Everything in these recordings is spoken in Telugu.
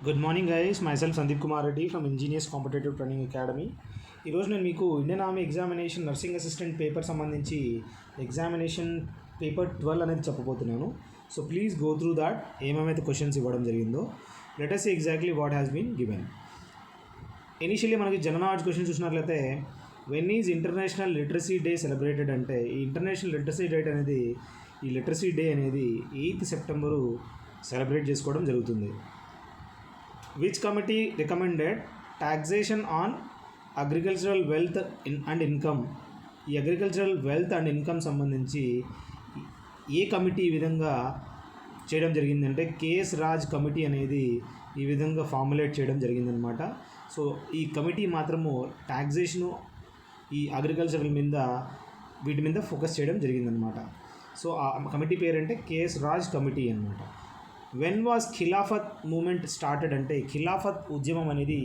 Good morning guys, myself Sandeep Kumar Reddy from Engineers Competitive Training Academy. ఈరోజు నేను మీకు Indian Army examination nursing assistant paper సంబంధించి ఎగ్జామినేషన్ పేపర్ 12 అనేది చెప్పబోతున్నాను. So please go through that. ఏమేమైతే క్వశ్చన్స్ ఇవ్వడం జరిగిందో let us see exactly what has been given. Initially మనకి జనరల్ నాలెడ్జ్ క్వశ్చన్ చూసినట్లయితే when is International Literacy Day celebrated అంటే ఈ ఇంటర్నేషనల్ లిటరసీ డేట్ అనేది ఈ లిటరసీ డే అనేది 8th సెప్టెంబరు సెలబ్రేట్ చేసుకోవడం జరుగుతుంది. Which committee recommended taxation on agricultural wealth and income. ఈ అగ్రికల్చరల్ వెల్త్ అండ్ ఇన్కమ్ సంబంధించి ఏ కమిటీ ఈ విధంగా చేయడం జరిగిందంటే కేఎస్ రాజ్ కమిటీ అనేది ఈ విధంగా ఫార్ములేట్ చేయడం జరిగిందనమాట. సో ఈ కమిటీ మాత్రము టాక్సేషను ఈ అగ్రికల్చరల్ మీద వీటి మీద ఫోకస్ చేయడం జరిగిందనమాట. సో ఆ కమిటీ పేరంటే కేఎస్ రాజ్ కమిటీ అనమాట. When was Khilafat movement started అంటే ఖిలాఫత్ ఉద్యమం అనేది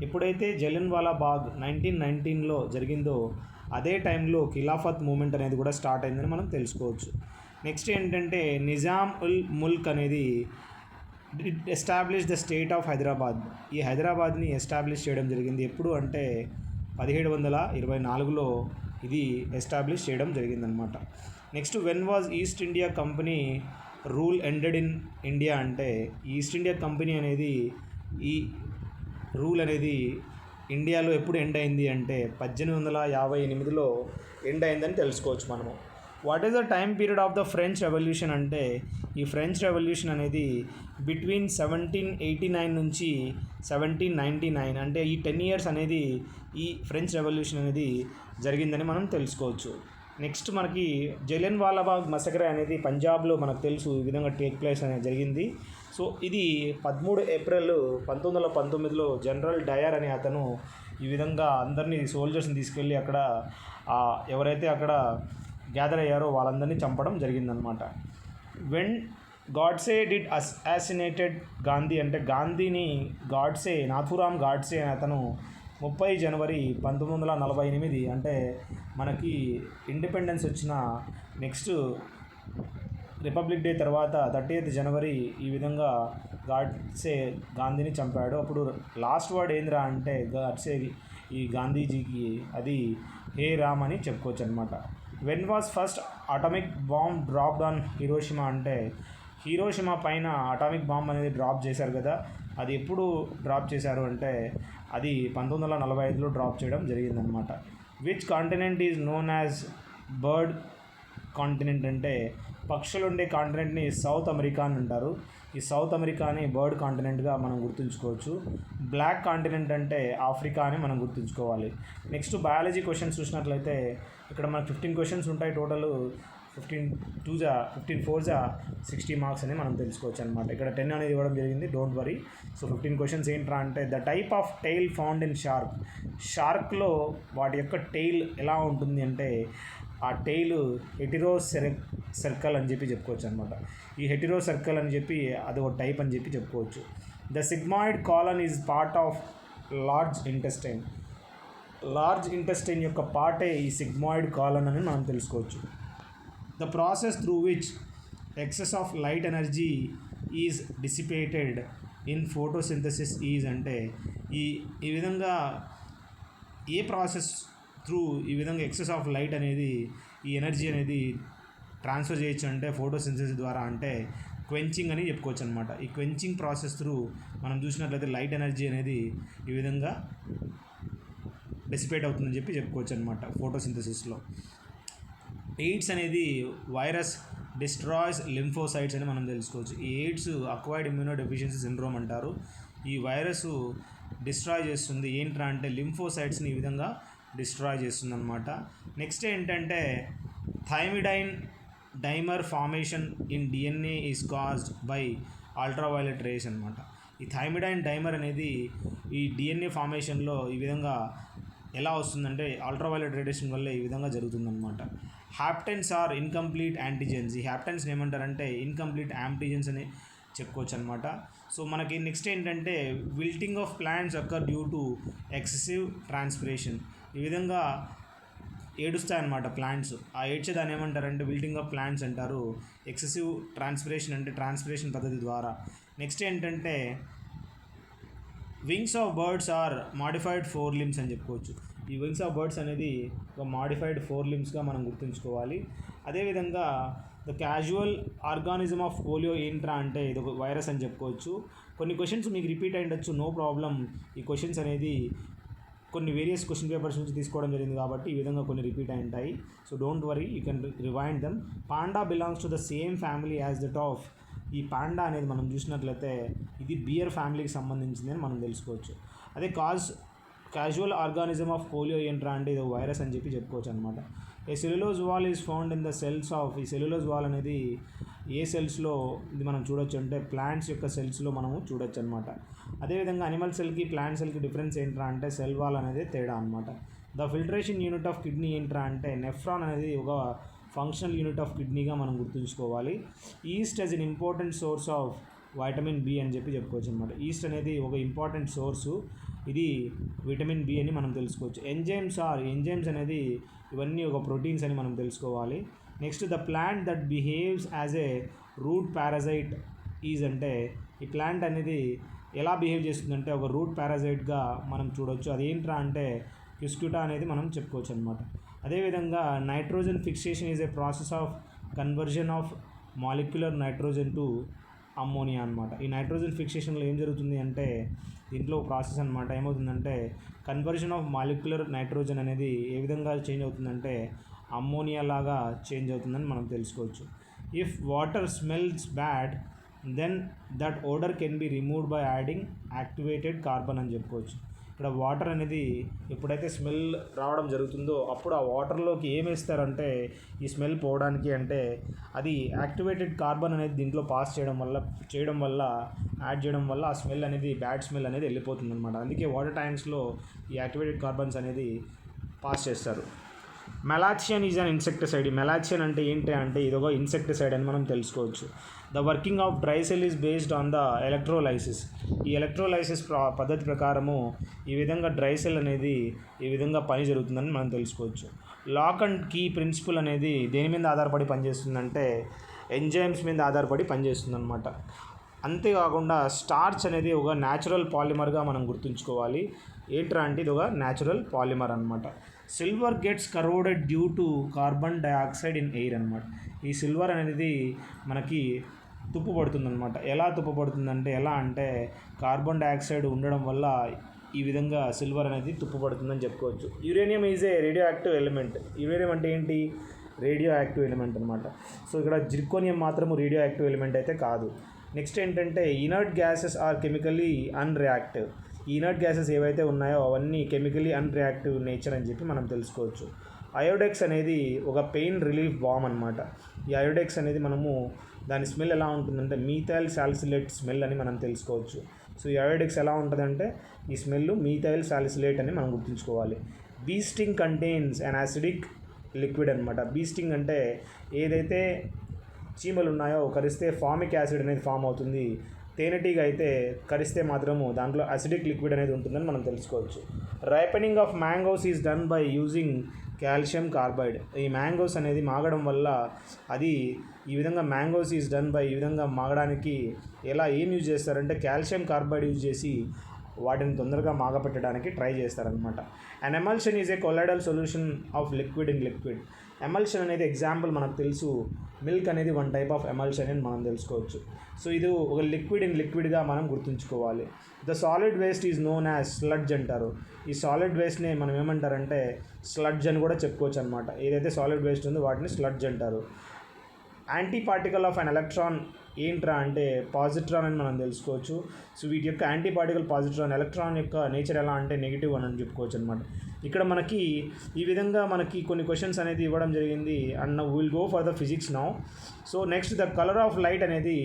ఎప్పుడైతే జలియన్వాలా బాగ్ 1919లో జరిగిందో అదే టైంలో ఖిలాఫత్ మూమెంట్ అనేది కూడా స్టార్ట్ అయిందని మనం తెలుసుకోవచ్చు. నెక్స్ట్ ఏంటంటే నిజాం ఉల్ ముల్క్ అనేది establish the state of Hyderabad. ఈ హైదరాబాద్ని ఎస్టాబ్లిష్ చేయడం జరిగింది ఎప్పుడు అంటే 1724లో ఇది ఎస్టాబ్లిష్ చేయడం జరిగిందనమాట. Next when was east India company rule ended in India అంటే ఈస్ట్ ఇండియా కంపెనీ అనేది ఈ రూల్ అనేది ఇండియాలో ఎప్పుడు ఎండ్ అయింది అంటే 1858లో ఎండ్ అయిందని తెలుసుకోవచ్చు మనము. What is the time period of the French revolution అంటే ఈ ఫ్రెంచ్ రెవల్యూషన్ అనేది బిట్వీన్ 1789 నుంచి 1799 అంటే ఈ 10 years అనేది ఈ ఫ్రెంచ్ రెవల్యూషన్ అనేది జరిగిందని మనం తెలుసుకోవచ్చు. నెక్స్ట్ మనకి జలియన్వాలా బాగ్ మసకరే అనేది పంజాబ్లో మనకు తెలుసు ఈ విధంగా టేక్ ప్లేస్ అనేది జరిగింది. సో ఇది 13 ఏప్రిల్ 1919లో జనరల్ డయర్ అనే అతను ఈ విధంగా అందరినీ సోల్జర్స్ని తీసుకెళ్ళి అక్కడ ఎవరైతే అక్కడ గ్యాదర్ అయ్యారో వాళ్ళందరినీ చంపడం జరిగిందనమాట. When Godse did assassinated Gandhi అంటే గాంధీని నాథూరామ్ గాడ్సే అనే అతను 30 జనవరి 1948 అంటే మనకి ఇండిపెండెన్స్ వచ్చిన నెక్స్ట్ రిపబ్లిక్ డే తర్వాత 30th జనవరి ఈ విధంగా గాంధీని చంపాడు. అప్పుడు లాస్ట్ వర్డ్ ఏంద్రా అంటే గాడ్సే ఈ గాంధీజీకి అది హే రామ్ అని చెప్పుకోవచ్చు అనమాట. When was first atomic bomb dropped on Hiroshima అంటే హీరోషిమా పైన అటామిక్ బాంబ్ అనేది డ్రాప్ చేశారు కదా, అది ఎప్పుడు డ్రాప్ చేశారు అంటే అది 1945లో డ్రాప్ చేయడం జరిగిందనమాట. Which continent is known as bird continent అంటే పక్షులు ఉండే కాంటినెంట్ని సౌత్ అమెరికా అని అంటారు. ఈ సౌత్ అమెరికాని బర్డ్ కాంటినెంట్గా మనం గుర్తుంచుకోవచ్చు. బ్లాక్ కాంటినెంట్ అంటే ఆఫ్రికా అని మనం గుర్తుంచుకోవాలి. నెక్స్ట్ బయాలజీ క్వశ్చన్స్ చూసినట్లయితే ఇక్కడ మనకు 15 క్వశ్చన్స్ ఉంటాయి. టోటల్ 15 4 60 మార్క్స్ అని మనం తెలుసుకోవచ్చు అనమాట. ఇక్కడ 10 అనేది ఇవ్వడం జరిగింది, డోంట్ వరీ. సో 15 క్వశ్చన్స్ ఏంట్రా అంటే the type of tail found in షార్క్లో వాటి యొక్క టెయిల్ ఎలా ఉంటుంది అంటే ఆ టెయిల్ హెటిరో సర్కిల్ అని చెప్పి చెప్పుకోవచ్చు అనమాట. ఈ హెటిరో సర్కిల్ అని చెప్పి అది ఒక టైప్ అని చెప్పి చెప్పుకోవచ్చు. The sigmoid colon is part of large intestine యొక్క పార్టే ఈ సిగ్మాయిడ్ కాలన్ అని మనం తెలుసుకోవచ్చు. The process through which excess of light energy is dissipated in photosynthesis is అంటే ఈ విధంగా ఏ ప్రాసెస్ త్రూ ఈ విధంగా ఎక్సెస్ ఆఫ్ లైట్ అనేది ఈ ఎనర్జీ అనేది ట్రాన్స్ఫర్ చేయొచ్చు అంటే ఫోటోసింథసిస్ ద్వారా అంటే క్వెంచింగ్ అని చెప్పుకోవచ్చు అనమాట. ఈ క్వెంచింగ్ ప్రాసెస్ త్రూ మనం చూసినట్లయితే లైట్ ఎనర్జీ అనేది ఈ విధంగా డిసిపేట్ అవుతుందని చెప్పి చెప్పుకోవచ్చు అనమాట ఫోటోసింథసిస్లో. ఎయిడ్స్ అనేది వైరస్ డిస్ట్రాయ్స్ లింఫోసైట్స్ అని మనం తెలుసుకోవచ్చు. ఈ ఎయిడ్స్ అక్వైర్డ్ ఇమ్యూనోడెఫిషియన్సీ సిండ్రోమ్ అంటారు. ఈ వైరస్ డిస్ట్రాయ్ చేస్తుంది ఏంట్రా అంటే లింఫోసైట్స్ని ఈ విధంగా డిస్ట్రాయ్ చేస్తుంది అనమాట. నెక్స్ట్ ఏంటంటే thymidine dimer formation in DNA is caused by ultraviolet rays అనమాట. ఈ థైమిడైన్ డైమర్ అనేది ఈ డిఎన్ఏ ఫార్మేషన్లో ఈ విధంగా ఎలా వస్తుందంటే అల్ట్రావైలెట్ రేడియేషన్ వల్ల ఈ విధంగా జరుగుతుందన్నమాట. హ్యాప్టెన్స్ ఆర్ ఇన్కంప్లీట్ యాంటీజెన్స్. ఈ హ్యాప్టెన్స్ని ఏమంటారంటే ఇన్కంప్లీట్ యాంటీజెన్స్ అని చెప్పుకోవచ్చు అనమాట. సో మనకి నెక్స్ట్ ఏంటంటే wilting of plants occur due to excessive transpiration. ఈ విధంగా ఏడుస్తాయన్నమాట ప్లాంట్స్. ఆ ఏడ్చేదాన్ని ఏమంటారంటే విల్టింగ్ ఆఫ్ ప్లాంట్స్ అంటారు. ఎక్సెసివ్ ట్రాన్స్పిరేషన్ అంటే ట్రాన్స్పిరేషన్ పద్ధతి ద్వారా. నెక్స్ట్ ఏంటంటే wings of birds are modified fore limbs అని చెప్పుకోవచ్చు. ఈ వింగ్స్ ఆఫ్ బర్డ్స్ అనేది ఒక మాడిఫైడ్ ఫోర్ లిమ్స్గా మనం గుర్తుంచుకోవాలి. అదేవిధంగా the casual organism of polio ఏంట్రా అంటే ఇది ఒక వైరస్ అని చెప్పుకోవచ్చు. కొన్ని క్వశ్చన్స్ మీకు రిపీట్ అయ్యిండొచ్చు, నో ప్రాబ్లం. ఈ క్వశ్చన్స్ అనేది కొన్ని వేరియస్ క్వశ్చన్ పేపర్స్ నుంచి తీసుకోవడం జరిగింది కాబట్టి ఈ విధంగా కొన్ని రిపీట్ అయి ఉంటాయి. So don't worry, you can rewind them. Panda belongs to the same family as that of. ఈ పాండా అనేది మనం చూసినట్లయితే ఇది బియర్ ఫ్యామిలీకి సంబంధించింది అని మనం తెలుసుకోవచ్చు. అదే క్యాజువల్ ఆర్గానిజం ఆఫ్ పోలియో ఏంట్రా అంటే ఇది వైరస్ అని చెప్పుకోవచ్చు అనమాట. A cellulose wall is found in the cells of. ఈ సెల్యులోజ్ వాల్ అనేది ఏ సెల్స్లో ఇది మనం చూడొచ్చు అంటే ప్లాంట్స్ యొక్క సెల్స్లో మనము చూడొచ్చు అనమాట. అదేవిధంగా అనిమల్ సెల్కి ప్లాంట్ సెల్కి డిఫరెన్స్ ఏంట్రా అంటే సెల్ వాల్ అనేది తేడా అనమాట. The filtration unit of kidney ఏంట్రా అంటే నెఫ్రాన్ అనేది ఒక ఫంక్షనల్ యూనిట్ ఆఫ్ కిడ్నీగా మనం గుర్తుంచుకోవాలి. Yeast as an important source of vitamin B అని చెప్పుకోవచ్చు అనమాట. ఈస్ట్ అనేది ఒక ఇంపార్టెంట్ సోర్సు, ఇది విటమిన్ బి అని మనం తెలుసుకోవచ్చు. ఎంజైమ్స్ అనేది ఇవన్నీ ఒక ప్రోటీన్స్ అని మనం తెలుసుకోవాలి. Next the plant that behaves as a root parasite is అంటే ఈ ప్లాంట్ అనేది ఎలా బిహేవ్ చేస్తుందంటే ఒక రూట్ పారాసైట్గా మనం చూడవచ్చు. అదేంట్రా అంటే క్యుస్క్యూటా అనేది మనం చెప్పుకోవచ్చు అనమాట. అదేవిధంగా nitrogen fixation is a process of conversion of molecular nitrogen to ammonia అనమాట. ఈ నైట్రోజన్ ఫిక్సేషన్లో ఏం జరుగుతుంది అంటే దీంట్లో ప్రాసెస్ అనమాట. ఏమవుతుందంటే కన్వర్జన్ ఆఫ్ మాలిక్యులర్ నైట్రోజన్ అనేది ఏ విధంగా చేంజ్ అవుతుందంటే అమ్మోనియా లాగా చేంజ్ అవుతుందని మనం తెలుసుకోవచ్చు. If water smells bad then that odour can be removed by adding activated carbon అని చెప్పుకోవచ్చు. ఇక్కడ వాటర్ అనేది ఎప్పుడైతే స్మెల్ రావడం జరుగుతుందో అప్పుడు ఆ వాటర్లోకి ఏం వేస్తారంటే ఈ స్మెల్ పోవడానికి అంటే అది యాక్టివేటెడ్ కార్బన్ అనేది దీంట్లో పాస్ చేయడం వల్ల యాడ్ చేయడం వల్ల ఆ స్మెల్ అనేది బ్యాడ్ స్మెల్ అనేది వెళ్ళిపోతుంది అనమాట. అందుకే వాటర్ ట్యాంక్స్లో ఈ యాక్టివేటెడ్ కార్బన్స్ అనేది పాస్ చేస్తారు. Malathion is an insecticide. Malathion అంటే ఏంటి అంటే ఇదొక ఇన్సెక్టిసైడ్ అని మనం తెలుసుకోవచ్చు. The working of dry cell is based on the electrolysis. ఈ ఎలక్ట్రోలైసిస్ పద్ధతి ప్రకారము ఈ విధంగా డ్రై సెల్ అనేది ఈ విధంగా పని జరుగుతుందని మనం తెలుసుకోవచ్చు. లాక్ అండ్ కీ ప్రిన్సిపల్ అనేది దేని మీద ఆధారపడి పనిచేస్తుందంటే ఎంజైమ్స్ మీద ఆధారపడి పనిచేస్తుంది అనమాట. అంతేకాకుండా స్టార్చ్ అనేది ఒక న్యాచురల్ పాలిమర్గా మనం గుర్తుంచుకోవాలి. ఏంట్రా అంటే ఇది ఒక న్యాచురల్ పాలిమర్ అనమాట. Silver gets corroded due to carbon dioxide in air అనమాట. ఈ సిల్వర్ అనేది మనకి తుప్పు పడుతుందన్నమాట. ఎలా తుప్పు పడుతుందంటే ఎలా అంటే కార్బన్ డైఆక్సైడ్ ఉండడం వల్ల ఈ విధంగా సిల్వర్ అనేది తుప్పు పడుతుందని చెప్పుకోవచ్చు. Uranium is a radio active element. Uranium అంటే ఏంటి? రేడియో యాక్టివ్ ఎలిమెంట్ అనమాట. సో ఇక్కడ జిర్కోనియం మాత్రము రేడియో యాక్టివ్ ఎలిమెంట్ అయితే కాదు. నెక్స్ట్ ఏంటంటే ఇనర్ట్ గ్యాసెస్ ఆర్ కెమికలీ అన్రియాక్టివ్. ఈ ఇనర్ట్ గ్యాసెస్ ఏవైతే ఉన్నాయో అవన్నీ కెమికలీ అన్రియాక్టివ్ నేచర్ అని చెప్పి మనం తెలుసుకోవచ్చు. అయోడెక్స్ అనేది ఒక పెయిన్ రిలీఫ్ బామ్ అనమాట. ఈ అయోడెక్స్ అనేది మనము దాని స్మెల్ ఎలా ఉంటుందంటే మీథైల్ సాలిసిలేట్ స్మెల్ అని మనం తెలుసుకోవచ్చు. సో ఈ అయోడెక్స్ ఎలా ఉంటుందంటే ఈ స్మెల్ మీథైల్ సాలిసిలేట్ అని మనం గుర్తుంచుకోవాలి. Bee sting contains an acidic liquid అనమాట. బీ స్టింగ్ అంటే ఏదైతే చీమలు ఉన్నాయో కరిస్తే ఫామిక్ యాసిడ్ అనేది ఫామ్ అవుతుంది. తేనెటీగ అయితే కరిస్తే మాత్రము దాంట్లో అసిడిక్ లిక్విడ్ అనేది ఉంటుందని మనం తెలుసుకోవచ్చు. Ripening of mangoes is done by using calcium carbide. ఈ మ్యాంగోస్ అనేది మాగడం వల్ల అది ఈ విధంగా మ్యాంగోస్ ఈజ్ డన్ బై ఈ విధంగా మాగడానికి ఏం యూజ్ చేస్తారంటే కాల్షియం కార్బైడ్ యూజ్ చేసి వాటిని తొందరగా మాగపెట్టడానికి ట్రై చేస్తారనమాట. And emulsion is a colloidal solution of liquid in liquid. Emulsion అనేది ఎగ్జాంపుల్ మనకు తెలుసు, మిల్క్ అనేది వన్ టైప్ ఆఫ్ ఎమల్షన్ అని మనం తెలుసుకోవచ్చు. సో ఇది ఒక లిక్విడ్ ఇన్ లిక్విడ్గా మనం గుర్తుంచుకోవాలి. The solid waste is known as sludge అంటారు. ఈ సాలిడ్ వేస్ట్ని మనం ఏమంటారంటే స్లడ్జ్ అని కూడా చెప్పుకోవచ్చు అనమాట. ఏదైతే సాలిడ్ వేస్ట్ ఉందో వాటిని స్లడ్జ్ అంటారు. Anti particle of an electron ఏంట్రా అంటే పాజిట్రాన్ అని మనం తెలుసుకోవచ్చు. సో వీటి యొక్క యాంటీ పార్టికల్ పాజిట్రాన్. ఎలక్ట్రాన్ యొక్క నేచర్ ఎలా అంటే నెగిటివ్ అని చెప్పుకోవచ్చు అనమాట. ఇక్కడ మనకి ఈ విధంగా మనకి కొన్ని క్వశ్చన్స్ అనేది ఇవ్వడం జరిగింది. And will go for the physics now. So next the colour of light అనేది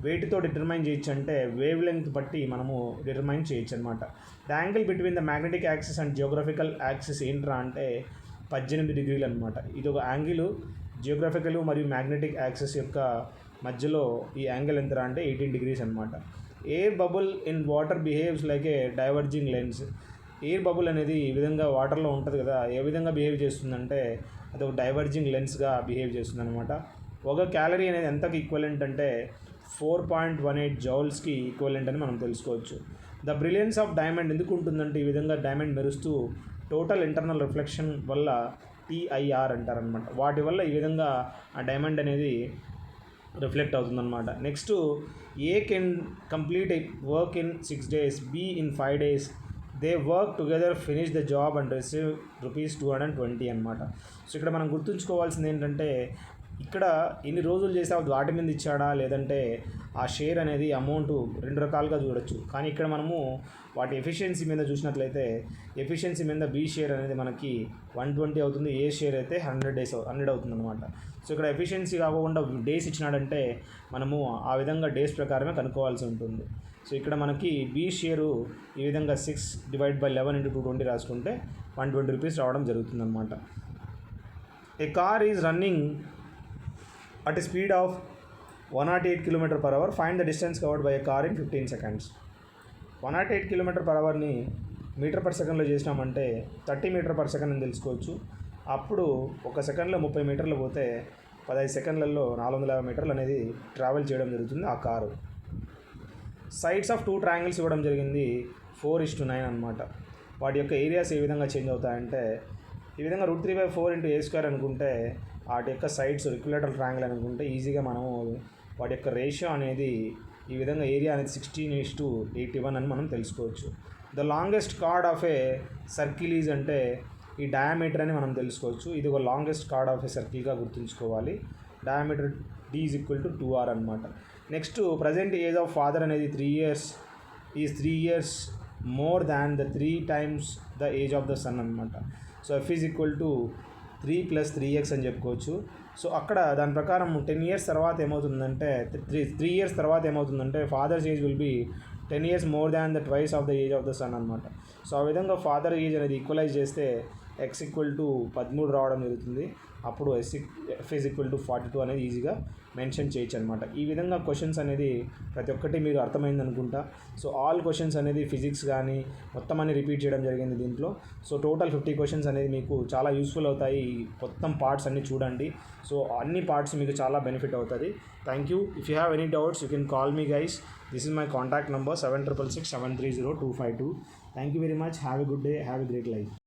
వేటితో డిటర్మైన్ చేయొచ్చు అంటే వేవ్ లెంగ్త్ బట్టి మనము డిటర్మైన్ చేయొచ్చు అనమాట. The angle between the magnetic axis and geographical axis ఏంట్రా అంటే 18 డిగ్రీలు అనమాట. ఇది ఒక యాంగిల్ జియోగ్రఫికల్ మరియు మ్యాగ్నెటిక్ యాక్సిస్ యొక్క మధ్యలో ఈ యాంగిల్ ఎంతరా అంటే 18 డిగ్రీస్ అనమాట. Air bubble in water behaves like A diverging lens. Air bubble అనేది ఈ విధంగా వాటర్లో ఉంటుంది కదా, ఏ విధంగా బిహేవ్ చేస్తుందంటే అది ఒక డైవర్జింగ్ లెన్స్గా బిహేవ్ చేస్తుంది అనమాట. ఒక క్యాలరీ అనేది ఎంతకు ఈక్వలెంట్ అంటే 4.18 జౌల్స్కి ఈక్వలెంట్ అని మనం తెలుసుకోవచ్చు. ద బ్రిలియన్స్ ఆఫ్ డైమండ్ ఎందుకు ఉంటుందంటే ఈ విధంగా డైమండ్ మెరుస్తూ టోటల్ ఇంటర్నల్ రిఫ్లెక్షన్ వల్ల TIR అంటారనమాట. వాటి వల్ల ఈ విధంగా ఆ డైమండ్ అనేది రిఫ్లెక్ట్ అవుతుందన్నమాట. Next A can complete work in 6 days, B in 5 days. They work together finish the job and receive ₹220 అనమాట. సో ఇక్కడ మనం గుర్తుంచుకోవాల్సింది ఏంటంటే ఇక్కడ ఎన్ని రోజులు చేసావు వాటి మీద ఇచ్చాడా, లేదంటే ఆ షేర్ అనేది అమౌంట్ రెండు రకాలుగా చూడొచ్చు. కానీ ఇక్కడ మనము వాటి ఎఫిషియన్సీ మీద చూసినట్లయితే ఎఫిషియన్సీ మీద B షేర్ అనేది మనకి 120 అవుతుంది, A షేర్ అయితే 100 అవుతుంది అనమాట. సో ఇక్కడ ఎఫిషియన్సీ కాకుండా డేస్ ఇచ్చినాడంటే మనము ఆ విధంగా డేస్ ప్రకారమే కనుక్కోవాల్సి ఉంటుంది. సో ఇక్కడ మనకి B షేరు ఈ విధంగా 6/11 × 220 రాసుకుంటే ₹120 రావడం జరుగుతుంది అనమాట. A car is running at a speed of 108 km/h, find the distance covered by a car in 15 seconds. 108 km/hని metre per సెకండ్లో చేసినామంటే 30 మీటర్ పర్ సెకండ్ అని తెలుసుకోవచ్చు. అప్పుడు ఒక సెకండ్లో 30 మీటర్లు పోతే 15 సెకండ్లలో 450 మీటర్లు అనేది ట్రావెల్ చేయడం జరుగుతుంది ఆ కారు. సైడ్స్ ఆఫ్ 2 ట్రయాంగిల్స్ ఇవ్వడం జరిగింది 4:9 అనమాట. వాటి యొక్క ఏరియాస్ ఏ విధంగా చేంజ్ అవుతాయంటే ఈ విధంగా √3/4 × A² అనుకుంటే వాటి యొక్క సైడ్స్ ఈక్విలేటరల్ ట్రయాంగిల్ అనుకుంటే ఈజీగా మనము వాటి యొక్క రేషియో అనేది ఈ విధంగా ఏరియా అనేది 16:81 అని మనం తెలుసుకోవచ్చు. The longest chord of a circle is అంటే ఈ డయామీటర్ అని మనం తెలుసుకోవచ్చు. ఇది ఒక లాంగెస్ట్ కార్డ్ ఆఫ్ ఏ సర్కిల్గా గుర్తుంచుకోవాలి. డయామీటర్ D = 2R అనమాట. Next present age of father అనేది 3 years is 3 years more than the 3 times the age of the son అనమాట. సో F = 3 + 3x అని చెప్పుకోవచ్చు. సో అక్కడ దాని ప్రకారం 10 years తర్వాత ఏమవుతుందంటే 3 years తర్వాత ఏమవుతుందంటే father's age will be 10 years more than the twice of the age of the son అనమాట. సో ఆ విధంగా ఫాదర్ ఏజ్ అనేది ఈక్వలైజ్ చేస్తే x = 13 రావడం జరుగుతుంది. అప్పుడు F = 42 అనేది ఈజీగా మెన్షన్ చేయొచ్చు అనమాట. ఈ విధంగా క్వశ్చన్స్ అనేది ప్రతి ఒక్కటి మీరు అర్థమైంది అనుకుంటా. సో ఆల్ క్వశ్చన్స్ అనేది ఫిజిక్స్ కానీ మొత్తం అన్ని రిపీట్ చేయడం జరిగింది దీంట్లో. సో టోటల్ 50 క్వశ్చన్స్ అనేది మీకు చాలా యూస్ఫుల్ అవుతాయి. మొత్తం పార్ట్స్ అన్ని చూడండి. సో అన్ని పార్ట్స్ మీకు చాలా బెనిఫిట్ అవుతుంది. Thank you. If you have any doubts you can call me guys. This is my contact number 766730 252. Thank you very much. Have a good day. Have a great life.